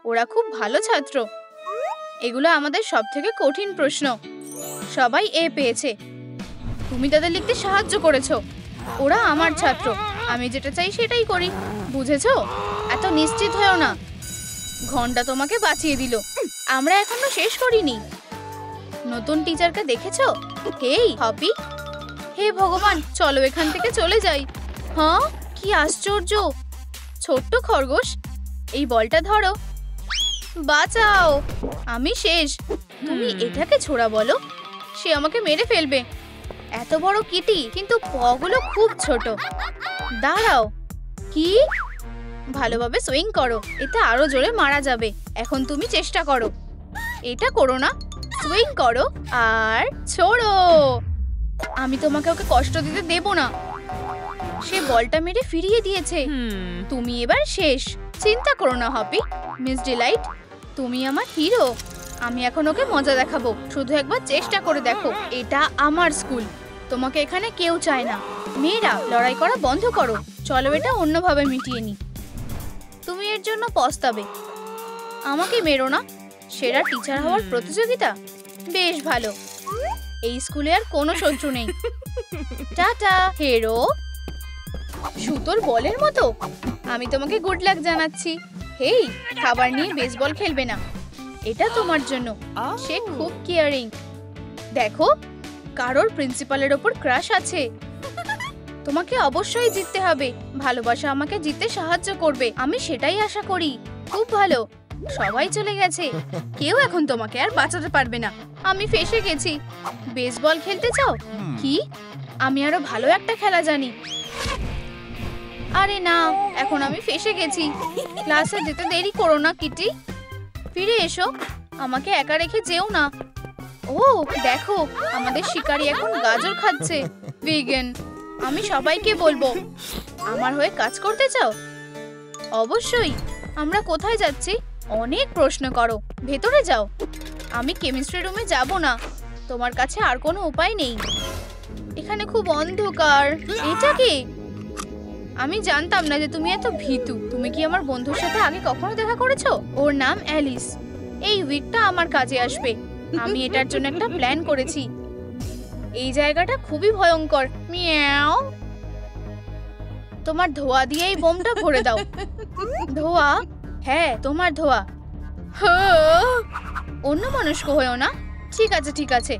ওরা খুব ভালো ছাত্র। এগুলো আমাদের সবথেকে কঠিন প্রশ্ন। সবাই এ পেয়েছে। তুমি তাদের লিখতে সাহায্য করেছো। ওরা আমার ছাত্র, আমি যেটা চাই সেটাই করি, বুঝেছো? এত নিশ্চিত হয়েও না। ঘন্টা তোমাকে বাঁচিয়ে দিল। আমরা এখনো শেষ করিনি। নতুন টিচারকে দেখেছো? হেই হপি, হে ভগবান, চলো এখান থেকে চলে যাই। হ্যাঁ, কি আশ্চর্য! ছোট্ট খরগোশ, এই বলটা ধরো। বাঁচাও, আমি শেষ। তুমি এটাকে ছোড়া বলো? সে আমাকে মেরে ফেলবে। এত বড় কিটি, কিন্তু পগুলো খুব ছোট। দাঁড়াও, কি? ভালোভাবে সুইং করো, এতে আরো জোরে মারা যাবে। এখন তুমি চেষ্টা করো। এটা করো না, সুইং করো আর ছোড়ো। আমি তোমাকে ওকে কষ্ট দিতে দেব না। সে বলটা মেরে ফিরিয়ে দিয়েছে। তুমি এবার শেষ। চিন্তা করো না হপি। মিস ডিলাইট, তুমি আমার হিরো। আমি এখন ওকে মজা দেখাবো। শুধু একবার চেষ্টা করে দেখো। এটা আমার স্কুল, তোমাকে এখানে কেউ চায় না। মেয়েরা, লড়াই করা বন্ধ করো। চলো এটা অন্যভাবে মিটিয়ে নি। তুমি এর জন্য পস্তাবে। আমাকে মেরো না। সেরা টিচার হওয়ার প্রতিযোগিতা? বেশ ভালো। এই স্কুলে আর কোনো শত্রু নেই। Tata hero. সুতোর বলের মতো। আমি তোমাকে গুড লাক জানাচ্ছি। হেই, খাবার নিয়ে বেসবল খেলবে না। এটা তোমার জন্য। সে খুব কেয়ারিং। দেখো, কারোর প্রিন্সিপালের ওপর ক্রাশ আছে। তোমাকে অবশ্যই জিততে হবে। ভালোবাসা আমাকে জিততে সাহায্য করবে, আমি সেটাই আশা করি। খুব ভালো। সবাই চলে গেছে। কেউ এখন তোমাকে আর বাঁচাতে পারবে না। আমি ফেঁসে গেছি। বেসবল খেলতে চাও? কি? আমি আরো ভালো একটা খেলা জানি। আরে না, এখন আমি ফেঁসে গেছি। ক্লাসে যেতে দেরি করো না কিটি। ফিরে এসো, আমাকে একা রেখে যেও না। ও দেখো, আমাদের শিকারী এখন গাজর খাচ্ছে। ভিগান। আমি সবাইকে বলবো। আমার হয়ে কাজ করতে চাও? অবশ্যই। আমরা কোথায় যাচ্ছি? অনেক প্রশ্ন করো। ভেতরে যাও। আমি কেমিস্ট্রি রুমে যাব না। তোমার কাছে আর কোনো উপায় নেই। এখানে খুব অন্ধকার। এটা কি? আমি জানতাম না যে তুমি এত ভীতু। তুমি কি আমার বন্ধুর সাথে আগে কখনো দেখা করেছো? ওর নাম অ্যালিস। এই উইকটা আমার কাজে আসবে। আমি এটার জন্য একটা প্ল্যান করেছি। এই জায়গাটা খুবই ভয়ঙ্কর। মিয়াও। তোমার ধোয়া দিয়ে এই বোমটা ভরে দাও। ধোয়া? হ্যাঁ, তোমার ধোয়া। অন্য মনস্ক হয়েও না। ঠিক আছে, ঠিক আছে।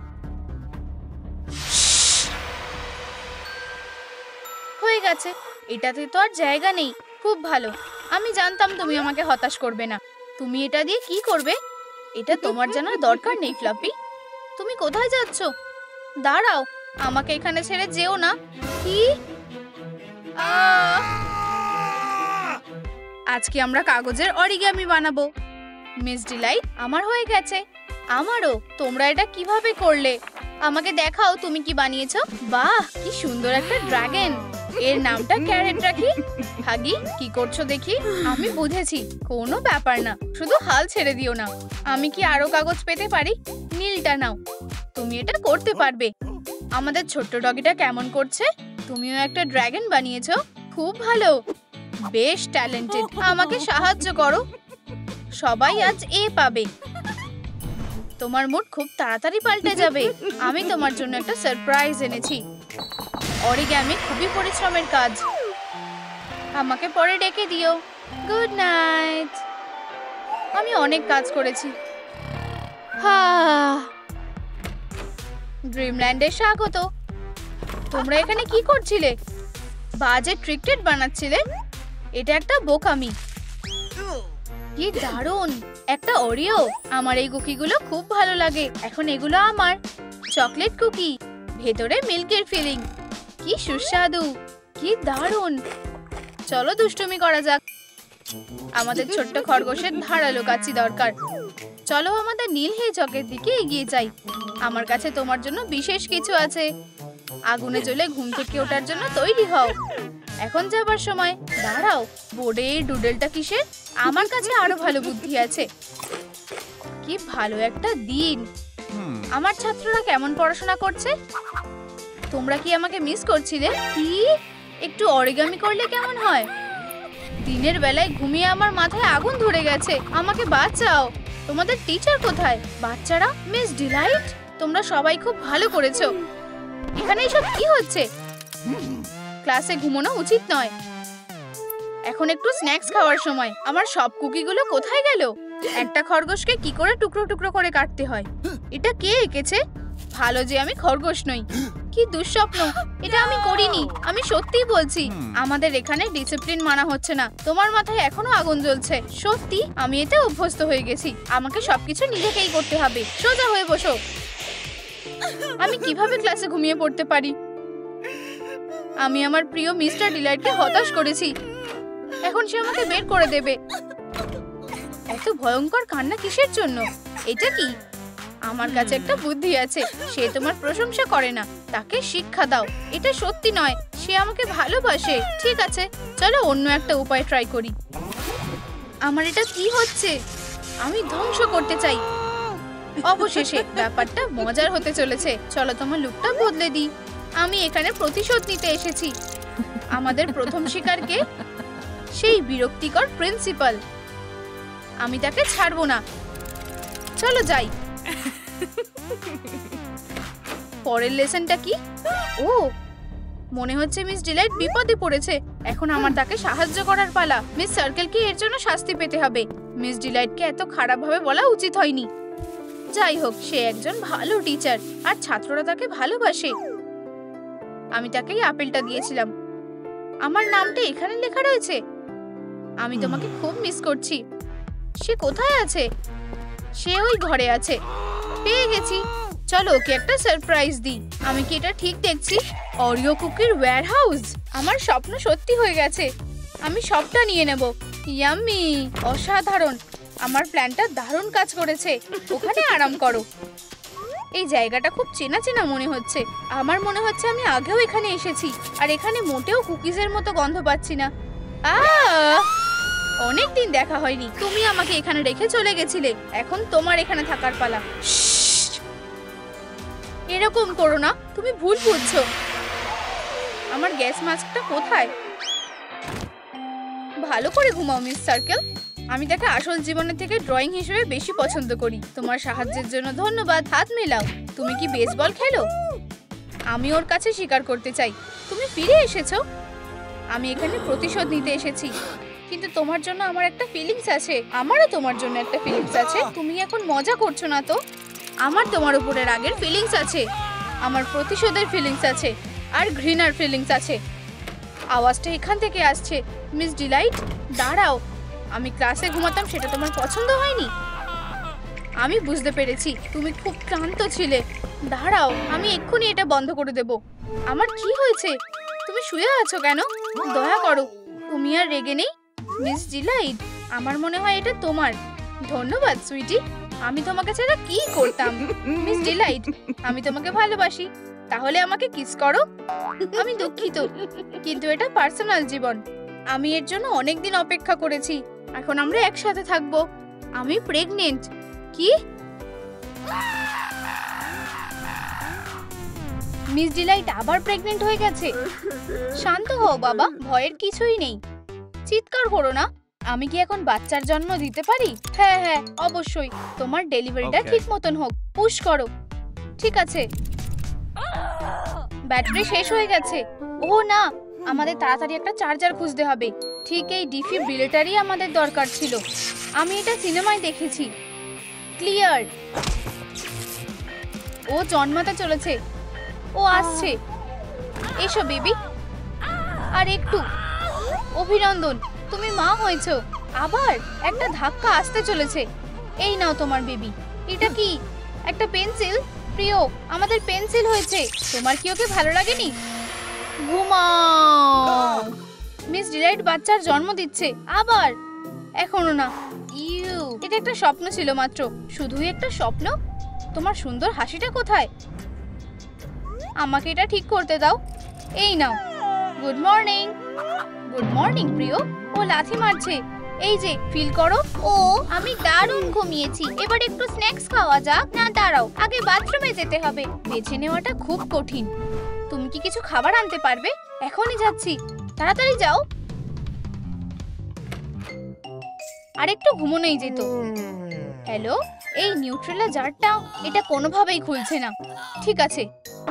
হয়ে গেছে। এটাতে তো আর জায়গা নেই। খুব ভালো। আমি জানতাম তুমি আমাকে হতাশ করবে না। তুমি এটা দিয়ে কি করবে? এটা তোমার জানার দরকার নেই ফ্লাফি। তুমি কোথায় যাচ্ছ? দাঁড়াও, আমাকে এখানে ছেড়ে যেও না। কি? আজকে আমরা কাগজের অরিগামি বানাবো। মিস ডিলাইট, আমার হয়ে গেছে। আমারও। তোমরা এটা কিভাবে করলে? আমাকে দেখাও তুমি কি বানিয়েছো। বাহ, কি সুন্দর একটা ড্রাগন। এর নামটা ক্যারেট রাখি। হাগি, কি করছো দেখি? আমি বুঝেছি, কোনো ব্যাপার না। শুধু হাল ছেড়ে দিও না। আমি কি আরো কাগজ পেতে পারি? নীলটা নাও। তুমি এটা করতে পারবে। আমাদের ছোট্ট ডগিটা কেমন করছে? তুমিও একটা ড্রাগন বানিয়েছো। খুব ভালো। বেশ ট্যালেন্টেড। আমাকে সাহায্য করো। সবাই আজ এ পাবে। তোমার মুড খুব তাড়াতাড়ি পাল্টে যাবে। আমি তোমার জন্য একটা সারপ্রাইজ এনেছি। অরিগামি খুবই পরিশ্রমের কাজ। আমাকে পরে ডেকে দিও। Good night. আমি অনেক কাজ করেছি। ড্রিমল্যান্ডে স্বাগত। তোমরা এখানে কি করছিলে? বাজে ট্রিকটেড বানাচ্ছিলে? এটা একটা বোকামি। কি দারুণ! একটা ওরিও। আমার এই কুকিগুলো খুব ভালো লাগে। এখন এগুলো আমার। চকলেট কুকি, ভেতরে মিল্কের ফিলিং। কি সুস্বাদু! কি দারুণ! চলো দুষ্টুমি করা যাক। আমাদের ছোট্ট খরগোশের ধারালো কাচ্চি দরকার। চলো আমাদের নীল হেজকের দিকে এগিয়ে যাই। আমার কাছে তোমার জন্য বিশেষ কিছু আছে। আগুনে জ্বলে ঘুম থেকে ওঠার জন্য তৈরি হও। এখন যাবার সময়। দাঁড়াও, বোর্ডে এই ডুডলটা কিসের? আমার কাছে আরো ভালো বুদ্ধি আছে। কি ভালো একটা দিন। আমার ছাত্ররা কেমন পড়াশোনা করছে? তোমরা কি আমাকে মিস করছিলে? কি? একটু অরিগামি করলে কেমন হয়? দিনের বেলায় ঘুমিয়ে আমার মাথায় আগুন ধরে গেছে। আমাকে বাঁচাও। তোমাদের টিচার কোথায়? বাচ্চারা, মিস ডিলাইট, তোমরা সবাই খুব ভালো করেছো। এখানে এসব কি হচ্ছে? ক্লাসে ঘুমানো উচিত নয়। এখন একটু স্ন্যাক্স খাওয়ার সময়। আমার সব কুকিগুলো কোথায় গেল? একটা খরগোশকে কি করে টুকরো টুকরো করে কাটতে হয়? এটা কে এঁকেছে? ভালো যে আমি খরগোশ নই। কি দুঃস্বপ্ন, এটা আমি করিনি। আমি সত্যিই বলছি, আমাদের এখানে ডিসিপ্লিন মানা হচ্ছে না। তোমার মাথায় এখনো আগুন জ্বলছে। সত্যি আমি এতে অভ্যস্ত হয়ে গেছি। আমাকে সবকিছু নিজেকেই করতে হবে। সোজা হয়ে বসো। আমি কিভাবে ক্লাসে ঘুমিয়ে পড়তে পারি? আমি আমার প্রিয় মিস্টার ডিলাইটকে হতাশ করেছি। এখন সে আমাকে বের করে দেবে। এত ভয়ঙ্কর কান্না কিসের জন্য? এটা কি? আমার কাছে একটা বুদ্ধি আছে। সে তোমার প্রশংসা করে না, তাকে শিক্ষা দাও। এটা সত্যি নয়, সে আমাকে ভালোবাসে। ঠিক আছে, চলো অন্য একটা উপায় ট্রাই করি। আমার এটা কি হচ্ছে? আমি ধ্বংস করতে চাই। অবশেষে ব্যাপারটা মজার হতে চলেছে। চলো তোমার লুকটা বদলে দিই। আমি এখানে প্রতিশোধ নিতে এসেছি। আমাদের প্রথম শিকারকে, সেই বিরক্তিকর প্রিন্সিপাল। আমি তাকে ছাড়বো না। চলো যাই। পরের লেসনটা কি? ও, মনে হচ্ছে মিস ডিলাইট বিপদে পড়েছে। এখন আমার তাকে সাহায্য করার পালা। মিস সার্কেলকে এর জন্য শাস্তি পেতে হবে। মিস ডিলাইটকে এত খারাপভাবে বলা উচিত হয়নি। যাই হোক, সে একজন ভালো টিচার আর ছাত্ররা তাকে ভালোবাসে। আমি তাকেই আপেলটা দিয়েছিলাম। আমার নামটা এখানে লেখা রয়েছে। আমি তোমাকে খুব মিস করছি। সে কোথায় আছে? সে ওই ঘরে আছে। পেয়ে গেছি। চলো ওকে একটা সারপ্রাইজ দিই। আমি কি এটা ঠিক দেখছি? অরিও কুকির ওয়্যারহাউস। আমার স্বপ্ন সত্যি হয়ে গেছে। আমি সবটা নিয়ে নেব। ইয়াম্মি, অসাধারণ। আমার প্ল্যানটা দারুণ কাজ করেছে। ওখানে আরাম করো। এই জায়গাটা খুব চেনা চেনা মনে হচ্ছে। আমার মনে হচ্ছে আমি আগেও এখানে এসেছি। আর এখানে মোটেও কুকিজের মতো গন্ধ পাচ্ছি না। অনেকদিন দেখা হয়নি। তুমি আমাকে এখানে রেখে চলে গেছিলে। এখন তোমার এখানে থাকার পালা। এরকম করো না, তুমি ভুল বুঝছো। আমার গ্যাস মাস্কটা কোথায়? ভালো করে ঘুমাও মিস সার্কেল। আমি তাকে আসল জীবনের থেকে ড্রয়িং হিসেবে বেশি পছন্দ করি। তোমার সাহায্যের জন্য ধন্যবাদ। হাত মেলাও। তুমি কি বেসবল খেলো? আমি ওর কাছে স্বীকার করতে চাই, তুমি ফিরে এসেছো। আমি এখানে প্রতিশোধ নিতে এসেছি। কিন্তু তোমার জন্য আমার একটা ফিলিংস আছে। আমারও তোমার জন্য একটা ফিলিংস আছে। তুমি এখন মজা করছো না তো? আমার তোমার উপরে রাগের ফিলিংস আছে। আমার প্রতিশোধের ফিলিংস আছে। আর ঘৃণার ফিলিংস আছে। আওয়াজটা এখান থেকে আসছে। মিস ডিলাইট, দাঁড়াও। আমি ক্লাসে ঘুমাতাম, সেটা তোমার পছন্দ হয়নি? আমি বুঝতে পেরেছি, তুমি খুব ক্লান্ত ছিলে। দাঁড়াও, আমি এক্ষুনি এটা বন্ধ করে দেব। আমার কি হয়েছে? তুমি শুয়ে আছো কেন? দয়া করো, তুমি আর রেগে নেই? মিস ডিলাইট, আমার মনে হয় এটা তোমার। ধন্যবাদ সুইটি। আমি তোমাকে ছাড়া কি করতাম? মিস ডিলাইট, আমি তোমাকে ভালোবাসি। তাহলে আমাকে কিস করো। আমি দুঃখিত, কিন্তু এটা পার্সোনাল জীবন। আমি এর জন্য অনেকদিন অপেক্ষা করেছি। এখন আমরা একসাথে থাকবো। আমি প্রেগনেন্ট। কি? মিস ডিলাইট আবার প্রেগনেন্ট হয়ে গেছে? শান্ত হও বাবা, ভয়ের কিছুই নেই। চিৎকার করো না। আমি কি এখন বাচ্চার জন্ম দিতে পারি? হ্যাঁ হ্যাঁ, অবশ্যই। তোমার ডেলিভারিটা ঠিক মতন হোক। পুশ করো। ঠিক আছে। ব্যাটারি শেষ হয়ে গেছে। ও না, আমাদের তাড়াতাড়ি একটা চার্জার খুঁজতে হবে। ঠিক এই ডিফিব্রিলেটরই আমাদের দরকার ছিল। আমি এটা সিনেমায় দেখেছি। ক্লিয়ার। ও জন্মাতে চলেছে। ও আসছে। এসো বেবি। আর একটু। অভিনন্দন, তুমি মা হয়েছো। আবার একটা ধাক্কা আসতে চলেছে। এই নাও তোমার বেবি। এটা কি? একটা পেন্সিল? প্রিয়, আমাদের পেন্সিল হয়েছে। তোমার কি ওকে ভালো লাগেনি? ঘুমাও। মিস ডিলাইট বাচ্চার জন্ম দিচ্ছে। আবার? এখনো না। ইউ, এটা একটা স্বপ্ন ছিল মাত্র। শুধুই একটা স্বপ্ন? তোমার সুন্দর হাসিটা কোথায়? আমাকে এটা ঠিক করতে দাও। এই নাও। Good morning. গুড মর্নিং প্রিয়। ও লাথি মারছে। এই যে, ফিল করো। ও, আমি দারুণ ঘুমিয়েছি। এবার একটু স্ন্যাক্স খাওয়া যাক। না দাঁড়াও, আগে বাথরুমে যেতে হবে। বেছে নেওয়াটা খুব কঠিন। তুমি কি কিছু খাবার আনতে পারবে? এখনই যাচ্ছি। তাড়াতাড়ি যাও। আর একটু ঘুমোনোই যেত। হ্যালো, এই নিউট্রেলা জারটা এটা কোনোভাবেই খুলছে না। ঠিক আছে,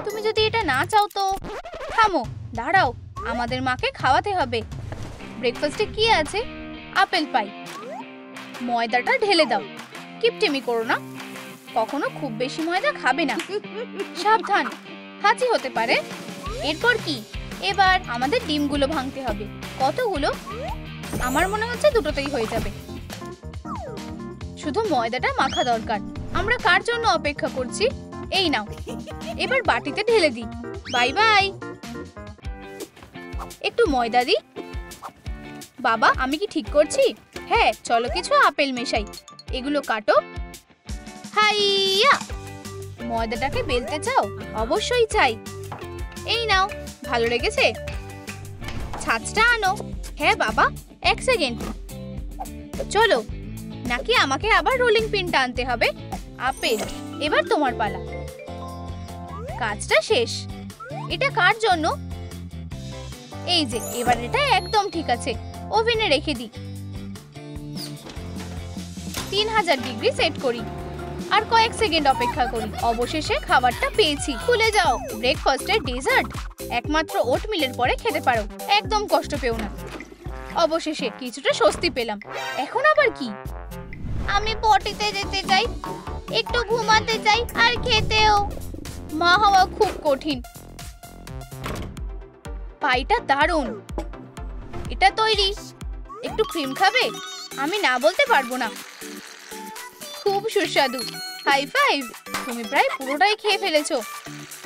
তুমি যদি এটা না চাও তো থামো। দাঁড়াও, আমাদের মাকে খাওয়াতে হবে। ব্রেকফাস্টে কি আছে? Apple pie. ময়দাটা ঢেলে দাও। কিপটেমি করো না, কখনো খুব বেশি ময়দা খাবে না। সাবধান, হাঁচি হতে পারে। এরপর কি? এবার আমাদের ডিমগুলো ভাঙতে হবে। কতগুলো? আমার মনে হচ্ছে দুটোতেই হয়ে যাবে। শুধু ময়দাটা মাখা দরকার। আমরা কার জন্য অপেক্ষা করছি? এই নাও, এবার বাটিতে ঢেলে দিই। Bye bye. একটু ময়দা দিই। বাবা, আমি কি ঠিক করছি? হ্যাঁ, চলো কিছু আপেল মেশাই। এগুলো কাটো। হাইয়া! ময়দাটাকে বেলতে চাও? অবশ্যই চাই। এই নাও, ভালো লেগেছে? ছাঁচটা আনো। হ্যাঁ বাবা, 1 সেকেন্ড। চলো, নাকি আমাকে আবার রোলিং পিনটা আনতে হবে? আপেল, এবার তোমার পালা। কাজটা শেষ। এটা কার জন্য? এই যে, এবার এটা একদম ঠিক আছে। ওভেনে রেখে দিই। 3000 ডিগ্রি সেট করি। আর কয়েক সেকেন্ড অপেক্ষা করি। অবশেষে খাবারটা পেয়েছি। খুলে যাও। ব্রেকফাস্টের ডেজার্ট একমাত্র ওটমিলের পরে খেতে পারো। একদম কষ্ট পেও না। অবশেষে কিছুটা স্বস্তি পেলাম। এখন আবার কি? আমি পটিতে যেতে চাই, একটু ঘুমাতে চাই, আর খেতেও। মা হওয়া খুব কঠিন। পাইটা দারুণ। এটা তৈরি। একটু ক্রিম খাবে? আমি না বলতে পারবো না। খুব সুস্বাদু। High five. তুমি প্রায় পুরোটাই খেয়ে ফেলেছো।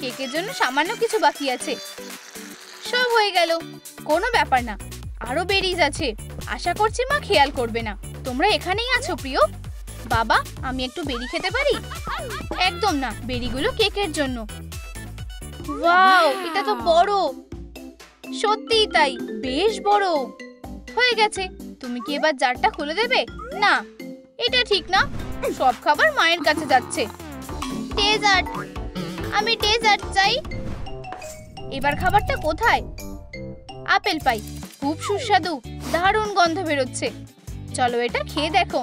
কেকের জন্য সামান্য কিছু বাকি আছে। সব হয়ে গেল। কোনো ব্যাপার না, আরো বেরিজ আছে। আশা করছি মা খেয়াল করবে না। তোমরা এখানেই আছো প্রিয়। বাবা, আমি একটু বেরি খেতে পারি? একদম না, বেরিগুলো কেকের জন্য। ওয়াও, এটা তো বড়। সত্যিই তাই, বেশ বড়। হয়ে গেছে। তুমি কি এবার জারটা খুলে দেবে? না, এটা ঠিক না। সব খাবার মায়ের কাছে যাচ্ছে। ডেজার্ট, আমি ডেজার্ট চাই। এবার খাবারটা কোথায়? আপেল পাই, খুব সুস্বাদু। দারুণ গন্ধ বেরোচ্ছে। চলো এটা খেয়ে দেখো।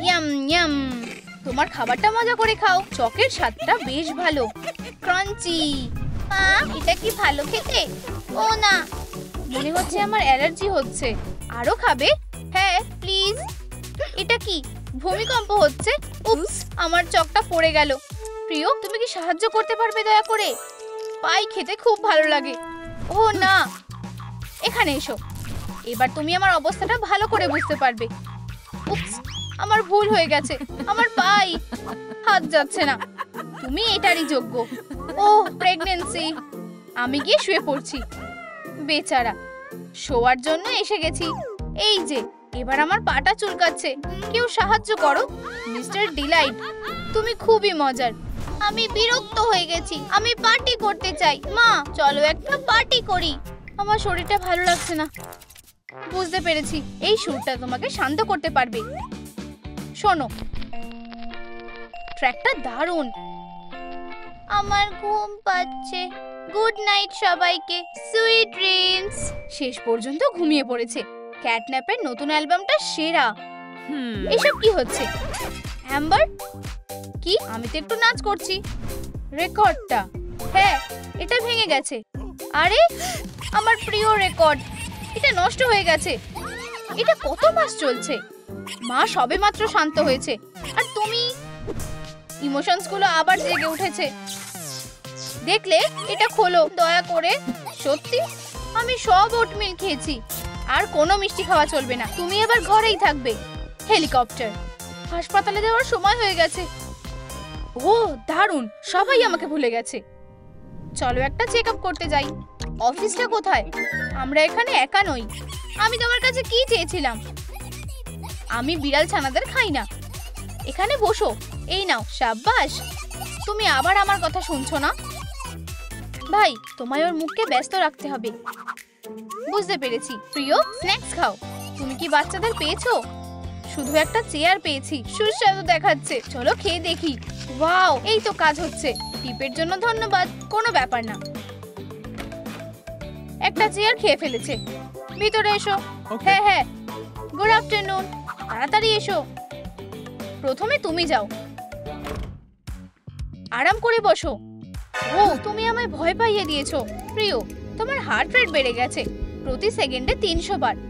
Yam yam. তোমার খাবারটা মজা করে খাও। চকের স্বাদটা বেশ ভালো, ক্রাঞ্চি। মা, এটা কি ভালো খেতে? ও না, মনে হচ্ছে আমার অ্যালার্জি হচ্ছে। আরো খাবে? হ্যাঁ প্লিজ। এটা কি? ভূমিকম্প হচ্ছে। উপস, আমার চকটা পড়ে গেল। প্রিয়, তুমি কি সাহায্য করতে পারবে দয়া করে? পাই খেতে খুব ভালো লাগে। ও না, এখানে এসো। এবার তুমি আমার অবস্থাটা ভালো করে বুঝতে পারবে। উপস, আমার ভুল হয়ে গেছে। আমার পাই, হাত যাচ্ছে না। তুমি এটারই যোগ্য। ও প্রেগন্যান্সি। আমি গিয়ে শুয়ে পড়ছি। বেচারা, শোয়ার জন্য এসে গেছি। এই যে, এবার আমার পাটা চুলকাচ্ছে। কেউ সাহায্য করো। মিস্টার ডিলাইট, তুমি খুবই মজার। আমি বিরক্ত হয়ে গেছি। আমি পার্টি করতে চাই। মা, চলো একটা পার্টি করি। আমার শরীরটা ভালো লাগছে না। বুঝতে পেরেছি, এই সুরটা তোমাকে শান্ত করতে পারবে। শোনো, ট্র্যাকটা দারুণ। আমার ঘুম পাচ্ছে। গুড নাইট সবাইকে। Sweet dreams. শেষ পর্যন্ত ঘুমিয়ে পড়েছে। ক্যাটন্যাপের নতুন অ্যালবামটা সেরা। এসব কি হচ্ছে? অ্যাম্বার, কি? আমি তো একটু নাচ করছি। রেকর্ডটা, হ্যাঁ, এটা ভেঙে গেছে। আরে, আমার প্রিয় রেকর্ড, এটা নষ্ট হয়ে গেছে। এটা কত মাস চলছে? মা সবে মাত্র শান্ত হয়েছে, আর তুমি? ইমোশনস গুলো আবার জেগে উঠেছে। দেখলে, এটা খোলো দয়া করে। সত্যি, আমি সব ওটমিল খেয়েছি। আর কোনো মিষ্টি খাওয়া চলবে না। তুমি এবার ঘরেই থাকবে। হেলিকপ্টার, হাসপাতালে যাওয়ার সময় হয়ে গেছে। ও দারুণ, সবাই আমাকে ভুলে গেছে। চলো একটা চেক আপ করতে যাই। অফিসটা কোথায়? আমরা এখানে একা নই। আমি তোমার কাছে কি চেয়েছিলাম? আমি বিড়াল ছানাদের খাই না। এখানে বসো। এই নাও, সাব্বাস। তুমি আবার আমার কথা শুনছো না? ভাই, তোমায় ওর মুখকে ব্যস্ত রাখতে হবে। বুঝতে পেরেছি। প্রিয়, স্ন্যাক্স খাও। তুমি কি বাচ্চাদের পেয়েছো? শুধু একটা চেয়ার পেয়েছি। সুস্বাদু দেখাচ্ছে। চলো খেয়ে দেখি। ওয়াও, এই তো কাজ হচ্ছে। টিপের জন্য ধন্যবাদ। কোনো ব্যাপার না। একটা চেয়ার খেয়ে ফেলেছে। ভিতরে এসো। হ্যাঁ হ্যাঁ, গুড আফটারনুন। তাড়াতাড়ি এসো। প্রথমে তুমি যাও। আরাম করে বসো। ও, তুমি আমায় ভয় পাইয়ে দিয়েছো। প্রিয়, তোমার হার্ট রেট বেড়ে গেছে প্রতি সেকেন্ডে 300 বার।